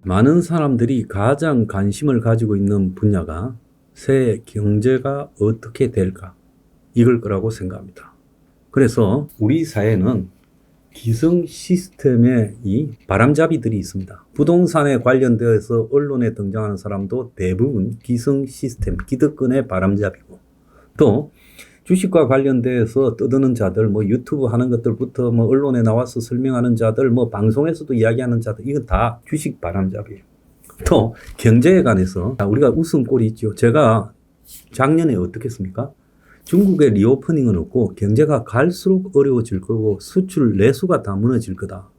많은 사람들이 가장 관심을 가지고 있는 분야가 새해 경제가 어떻게 될까? 이걸 거라고 생각합니다. 그래서 우리 사회는 기성 시스템의 이 바람잡이들이 있습니다. 부동산에 관련되어서 언론에 등장하는 사람도 대부분 기성 시스템, 기득권의 바람잡이고, 또 주식과 관련돼서 떠드는 자들, 유튜브 하는 것들부터 언론에 나와서 설명하는 자들, 방송에서도 이야기하는 자들, 이건 다 주식 바람잡이에요. 또 경제에 관해서 우리가 웃음꼴이 있죠. 제가 작년에 어떻게 했습니까? 중국의 리오프닝은 없고 경제가 갈수록 어려워질 거고 수출 내수가 다 무너질 거다.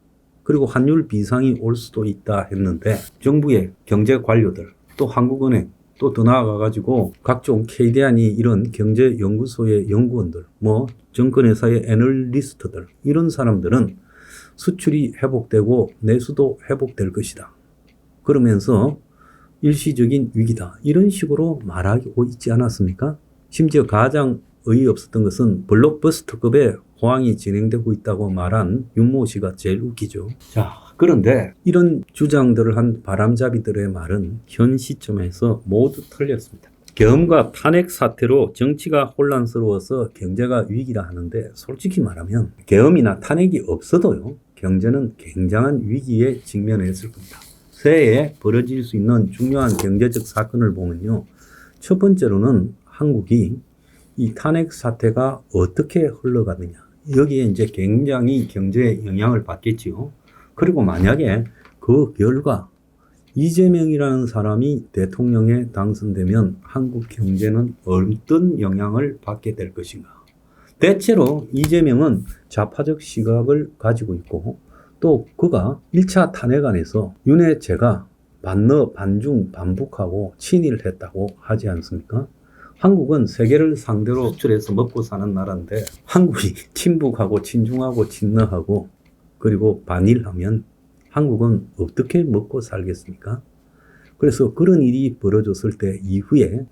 그리고 환율 비상이 올 수도 있다 했는데 정부의 경제 관료들, 또 한국은행, 또 더 나아가가지고 각종 KDA니 이런 경제연구소의 연구원들, 정권회사의 애널리스트들, 이런 사람들은 수출이 회복되고 내수도 회복될 것이다. 그러면서 일시적인 위기다. 이런 식으로 말하고 있지 않았습니까? 심지어 가장 어이없었던 것은 블록버스터급의 호황이 진행되고 있다고 말한 윤모 씨가 제일 웃기죠. 자, 그런데 이런 주장들을 한 바람잡이들의 말은 현 시점에서 모두 틀렸습니다. 계엄과 탄핵 사태로 정치가 혼란스러워서 경제가 위기라 하는데 솔직히 말하면 계엄이나 탄핵이 없어도요, 경제는 굉장한 위기에 직면했을 겁니다. 새해에 벌어질 수 있는 중요한 경제적 사건을 보면요, 첫 번째로는 한국이 이 탄핵 사태가 어떻게 흘러가느냐, 여기에 이제 굉장히 경제에 영향을 받겠지요. 그리고 만약에 그 결과 이재명이라는 사람이 대통령에 당선되면 한국 경제는 어떤 영향을 받게 될 것인가. 대체로 이재명은 좌파적 시각을 가지고 있고, 또 그가 1차 탄핵안에서 윤핵재가 반러, 반중, 반북하고 친일을 했다고 하지 않습니까? 한국은 세계를 상대로 수출해서 먹고 사는 나라인데 한국이 친북하고 친중하고 친러하고 그리고 반일하면 한국은 어떻게 먹고 살겠습니까? 그래서 그런 일이 벌어졌을 때 이후에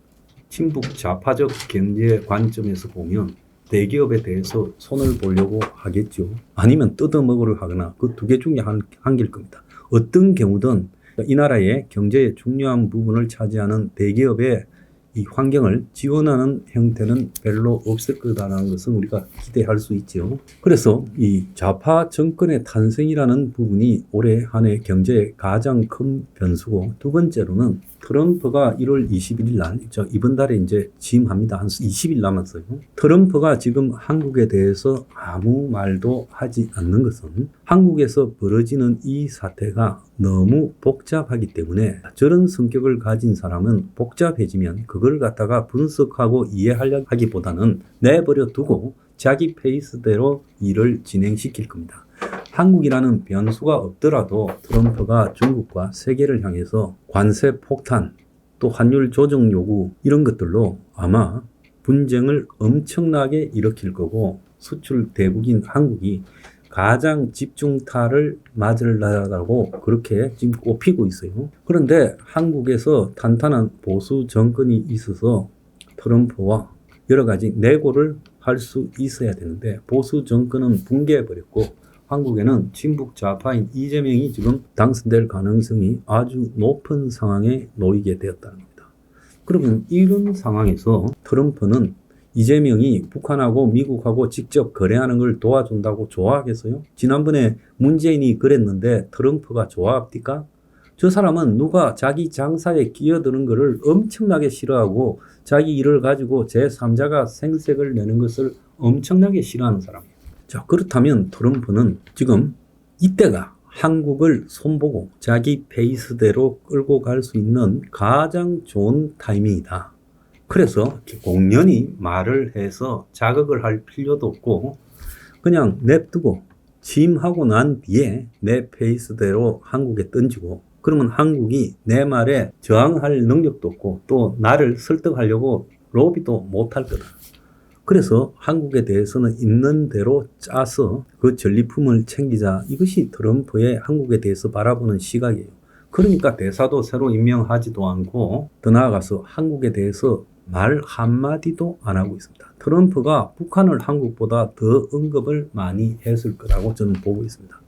친북 좌파적 경제 관점에서 보면 대기업에 대해서 손을 보려고 하겠죠. 아니면 뜯어먹으려 하거나 그 두 개 중에 한 개일 겁니다. 어떤 경우든 이 나라의 경제의 중요한 부분을 차지하는 대기업의 이 환경을 지원하는 형태는 별로 없을 거다라는 것은 우리가 기대할 수 있죠. 그래서 이 좌파 정권의 탄생이라는 부분이 올해 한 해 경제의 가장 큰 변수고, 두 번째로는 트럼프가 1월 21일 날, 이번 달에 이제 취임합니다. 한 20일 남았어요. 트럼프가 지금 한국에 대해서 아무 말도 하지 않는 것은 한국에서 벌어지는 이 사태가 너무 복잡하기 때문에, 저런 성격을 가진 사람은 복잡해지면 그걸 갖다가 분석하고 이해하려 하기보다는 내버려 두고 자기 페이스대로 일을 진행시킬 겁니다. 한국이라는 변수가 없더라도 트럼프가 중국과 세계를 향해서 관세 폭탄, 또 환율 조정 요구, 이런 것들로 아마 분쟁을 엄청나게 일으킬 거고, 수출 대국인 한국이 가장 집중타를 맞을 나라라고 그렇게 지금 꼽히고 있어요. 그런데 한국에서 탄탄한 보수 정권이 있어서 트럼프와 여러 가지 내고를 할 수 있어야 되는데, 보수 정권은 붕괴해버렸고 한국에는 친북 좌파인 이재명이 지금 당선될 가능성이 아주 높은 상황에 놓이게 되었다는 겁니다. 그러면 이런 상황에서 트럼프는 이재명이 북한하고 미국하고 직접 거래하는 걸 도와준다고 좋아하겠어요? 지난번에 문재인이 그랬는데 트럼프가 좋아합니까? 저 사람은 누가 자기 장사에 끼어드는 것을 엄청나게 싫어하고 자기 일을 가지고 제3자가 생색을 내는 것을 엄청나게 싫어하는 사람이에요. 자, 그렇다면 트럼프는 지금 이때가 한국을 손보고 자기 페이스대로 끌고 갈 수 있는 가장 좋은 타이밍이다. 그래서 공연히 말을 해서 자극을 할 필요도 없고 그냥 냅두고 취임하고 난 뒤에 내 페이스대로 한국에 던지고, 그러면 한국이 내 말에 저항할 능력도 없고 또 나를 설득하려고 로비도 못할 거다. 그래서 한국에 대해서는 있는 대로 짜서 그 전리품을 챙기자, 이것이 트럼프의 한국에 대해서 바라보는 시각이에요. 그러니까 대사도 새로 임명하지도 않고 더 나아가서 한국에 대해서 말 한마디도 안 하고 있습니다. 트럼프가 북한을 한국보다 더 언급을 많이 했을 거라고 저는 보고 있습니다.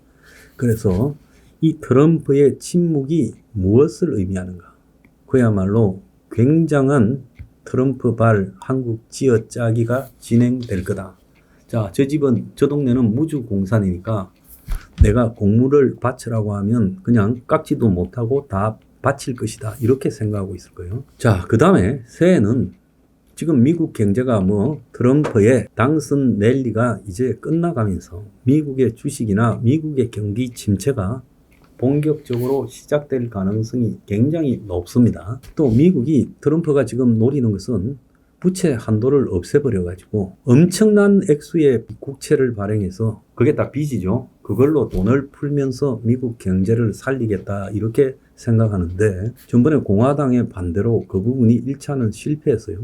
그래서 이 트럼프의 침묵이 무엇을 의미하는가? 그야말로 굉장한 트럼프발 한국 쥐어짜기가 진행될 거다. 자, 저 동네는 무주공산이니까 내가 공물을 바치라고 하면 그냥 깎지도 못하고 다 바칠 것이다. 이렇게 생각하고 있을 거예요. 자, 그 다음에 새해는 지금 미국 경제가 트럼프의 당선 랠리가 이제 끝나가면서 미국의 주식이나 미국의 경기 침체가 본격적으로 시작될 가능성이 굉장히 높습니다. 또 미국이 트럼프가 지금 노리는 것은 부채 한도를 없애버려 가지고 엄청난 액수의 국채를 발행해서 그게 다 빚이죠. 그걸로 돈을 풀면서 미국 경제를 살리겠다 이렇게 생각하는데 전번에 공화당의 반대로 그 부분이 1차는 실패했어요.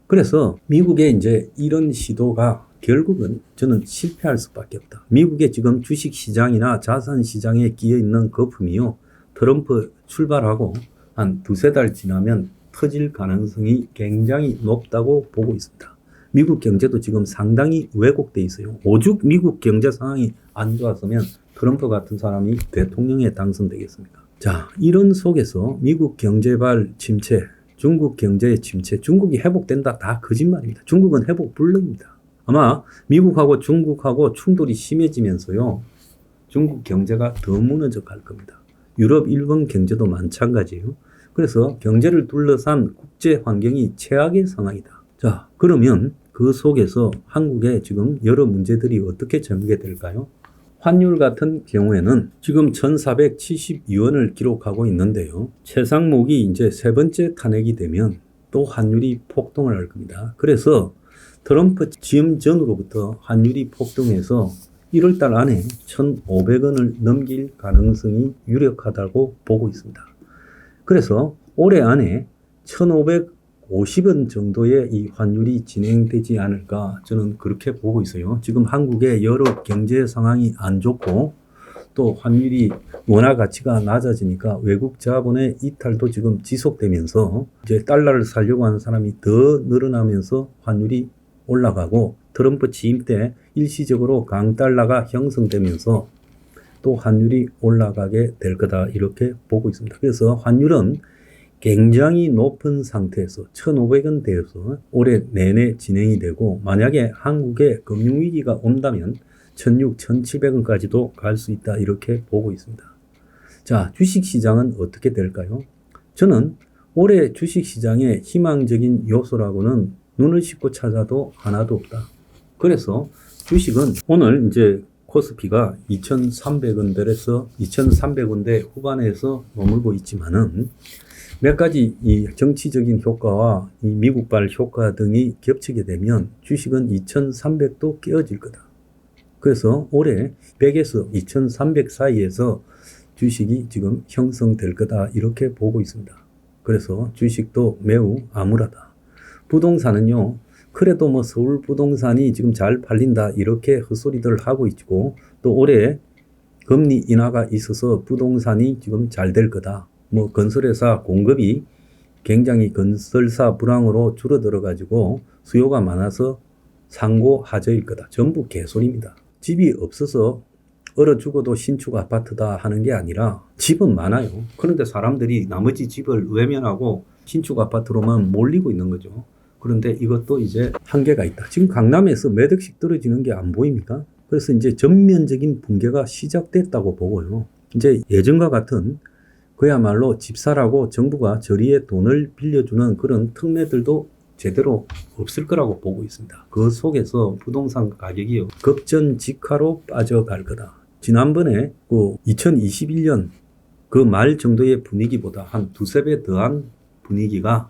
그래서 미국의 이제 이런 시도가 결국은 저는 실패할 수밖에 없다. 미국의 지금 주식시장이나 자산시장에 끼어있는 거품이요. 트럼프 출발하고 한 두세 달 지나면 터질 가능성이 굉장히 높다고 보고 있습니다. 미국 경제도 지금 상당히 왜곡돼 있어요. 오죽 미국 경제 상황이 안 좋았으면 트럼프 같은 사람이 대통령에 당선되겠습니까? 자, 이런 속에서 미국 경제발 침체, 중국 경제의 침체, 중국이 회복된다 다 거짓말입니다. 중국은 회복 불능입니다. 아마 미국하고 중국하고 충돌이 심해지면서요. 중국 경제가 더 무너져 갈 겁니다. 유럽, 일본 경제도 마찬가지예요. 그래서 경제를 둘러싼 국제 환경이 최악의 상황이다. 자, 그러면 그 속에서 한국의 지금 여러 문제들이 어떻게 전개될까요? 환율 같은 경우에는 지금 1472원을 기록하고 있는데요. 최상목이 이제 세 번째 탄핵이 되면 또 환율이 폭등을 할 겁니다. 그래서 트럼프 취임 전으로부터 환율이 폭등해서 1월달 안에 1,500원을 넘길 가능성이 유력하다고 보고 있습니다. 그래서 올해 안에 1,550원 정도의 이 환율이 진행되지 않을까 저는 그렇게 보고 있어요. 지금 한국의 여러 경제 상황이 안 좋고 또 환율이 원화 가치가 낮아지니까 외국 자본의 이탈도 지금 지속되면서 이제 달러를 살려고 하는 사람이 더 늘어나면서 환율이 올라가고 트럼프 취임 때 일시적으로 강달러가 형성되면서 또 환율이 올라가게 될 거다 이렇게 보고 있습니다. 그래서 환율은 굉장히 높은 상태에서 1,500원 대에서 올해 내내 진행이 되고 만약에 한국에 금융위기가 온다면 1,600, 1,700원까지도 갈 수 있다 이렇게 보고 있습니다. 자, 주식시장은 어떻게 될까요? 저는 올해 주식시장의 희망적인 요소라고는 눈을 씻고 찾아도 하나도 없다. 그래서 주식은 오늘 이제 코스피가 2,300원대에서 2,300원대 후반에서 머물고 있지만은 몇 가지 이 정치적인 효과와 이 미국발 효과 등이 겹치게 되면 주식은 2,300도 깨어질 거다. 그래서 올해 100에서 2,300 사이에서 주식이 지금 형성될 거다 이렇게 보고 있습니다. 그래서 주식도 매우 암울하다. 부동산은요. 그래도 서울 부동산이 지금 잘 팔린다 이렇게 헛소리들 하고 있고 또 올해 금리 인하가 있어서 부동산이 지금 잘 될 거다. 건설회사 공급이 굉장히 건설사 불황으로 줄어들어 가지고 수요가 많아서 상고 하저일 거다. 전부 개소리입니다. 집이 없어서 얼어 죽어도 신축 아파트다 하는 게 아니라 집은 많아요. 그런데 사람들이 나머지 집을 외면하고 신축 아파트로만 몰리고 있는 거죠. 그런데 이것도 이제 한계가 있다. 지금 강남에서 몇 억씩 떨어지는 게 안 보입니까? 그래서 이제 전면적인 붕괴가 시작됐다고 보고요. 이제 예전과 같은 그야말로 집사라고 정부가 저리에 돈을 빌려주는 그런 특례들도 제대로 없을 거라고 보고 있습니다. 그 속에서 부동산 가격이 급전직하로 빠져갈 거다. 지난번에 2021년 그 말 정도의 분위기보다 한 두세 배 더한 분위기가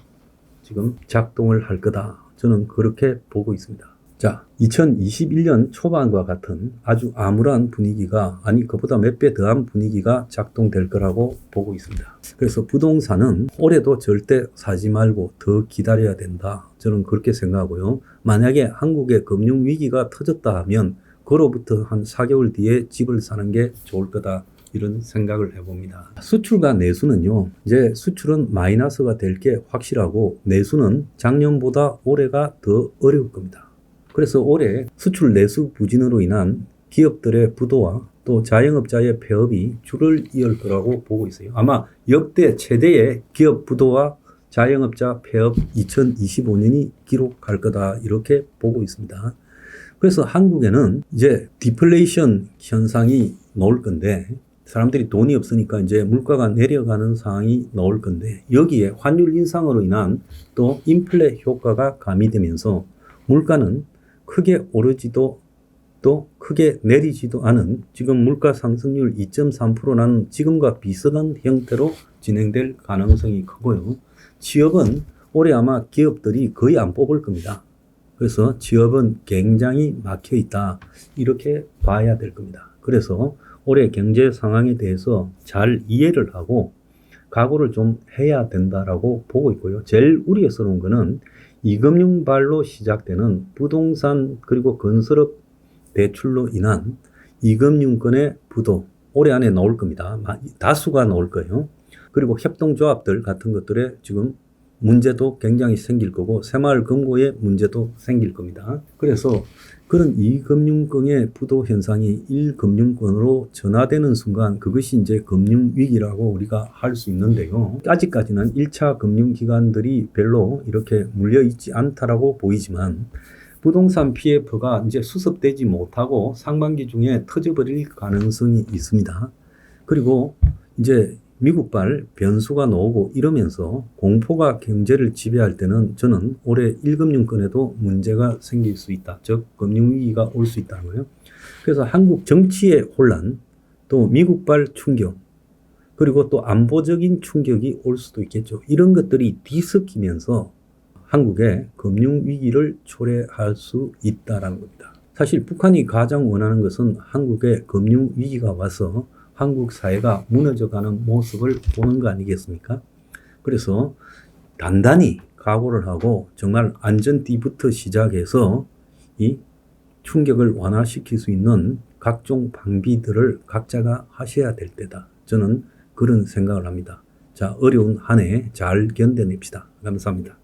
지금 작동을 할 거다. 저는 그렇게 보고 있습니다. 자, 2021년 초반과 같은 아주 암울한 분위기가 그보다 몇 배 더한 분위기가 작동될 거라고 보고 있습니다. 그래서 부동산은 올해도 절대 사지 말고 더 기다려야 된다. 저는 그렇게 생각하고요. 만약에 한국의 금융위기가 터졌다 하면 그로부터 한 4개월 뒤에 집을 사는 게 좋을 거다. 이런 생각을 해봅니다. 수출과 내수는요, 이제 수출은 마이너스가 될 게 확실하고 내수는 작년보다 올해가 더 어려울 겁니다. 그래서 올해 수출 내수 부진으로 인한 기업들의 부도와 또 자영업자의 폐업이 줄을 이을 거라고 보고 있어요. 아마 역대 최대의 기업 부도와 자영업자 폐업 2025년이 기록할 거다 이렇게 보고 있습니다. 그래서 한국에는 이제 디플레이션 현상이 나올 건데 사람들이 돈이 없으니까 이제 물가가 내려가는 상황이 나올 건데 여기에 환율 인상으로 인한 또 인플레 효과가 가미되면서 물가는 크게 오르지도 또 크게 내리지도 않은 지금 물가 상승률 2.3%라는 지금과 비슷한 형태로 진행될 가능성이 크고요. 취업은 올해 아마 기업들이 거의 안 뽑을 겁니다. 그래서 취업은 굉장히 막혀 있다. 이렇게 봐야 될 겁니다. 그래서 올해 경제 상황에 대해서 잘 이해를 하고 각오를 좀 해야 된다라고 보고 있고요. 제일 우려스러운 거는 이금융발로 시작되는 부동산 그리고 건설업 대출로 인한 이금융권의 부도 올해 안에 나올 겁니다. 다수가 나올 거예요. 그리고 협동조합들 같은 것들에 지금 문제도 굉장히 생길 거고 새마을금고의 문제도 생길 겁니다. 그래서 그런 이금융권의 부도 현상이 1금융권으로 전환되는 순간 그것이 이제 금융위기라고 우리가 할 수 있는데요. 아직까지는 1차 금융기관들이 별로 이렇게 물려있지 않다라고 보이지만 부동산 PF가 이제 수습되지 못하고 상반기 중에 터져버릴 가능성이 있습니다. 그리고 이제 미국발 변수가 나오고 이러면서 공포가 경제를 지배할 때는 저는 올해 1금융권에도 문제가 생길 수 있다. 즉 금융위기가 올 수 있다는 거예요. 그래서 한국 정치의 혼란, 또 미국발 충격, 그리고 또 안보적인 충격이 올 수도 있겠죠. 이런 것들이 뒤섞이면서 한국의 금융위기를 초래할 수 있다는 겁니다. 사실 북한이 가장 원하는 것은 한국의 금융위기가 와서 한국 사회가 무너져가는 모습을 보는 거 아니겠습니까? 그래서 단단히 각오를 하고 정말 안전띠부터 시작해서 이 충격을 완화시킬 수 있는 각종 방비들을 각자가 하셔야 될 때다. 저는 그런 생각을 합니다. 자, 어려운 한 해 잘 견뎌냅시다. 감사합니다.